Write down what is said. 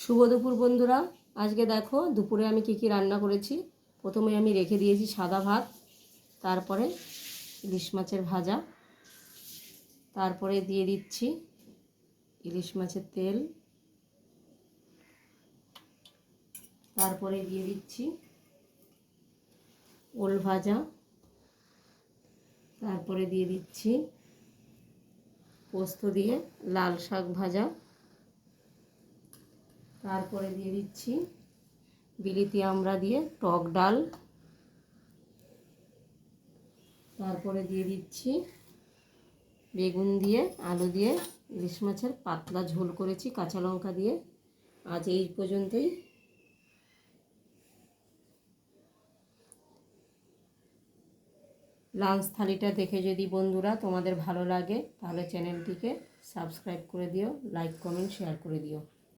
শুভ দুপুর বন্ধুরা। আজকে দেখো দুপুরে আমি কি রান্না করেছি। প্রথমে আমি রেখে দিয়েছি সাদা ভাত, তারপরে ইলিশ মাছের ভাজা, তারপরে দিয়ে দিচ্ছি ইলিশ মাছের তেল, তারপরে দিয়ে দিচ্ছি ওল ভাজা, তারপরে দিয়ে দিচ্ছি পোস্ত দিয়ে লাল শাক ভাজা, তারপরে দিয়ে দিচ্ছি বিলিতি আমড়া দিয়ে টক ডাল, তারপরে দিয়ে দিচ্ছি বেগুন দিয়ে আলু দিয়ে ইলিশ মাছের পাতলা ঝোল করেছি কাঁচা লঙ্কা দিয়ে। আজ এই পর্যন্তই। লাঞ্চ থালিটা দেখে যদি বন্ধুরা তোমাদের ভালো লাগে তাহলে চ্যানেলটিকে সাবস্ক্রাইব করে দিও, লাইক কমেন্ট শেয়ার করে দিও।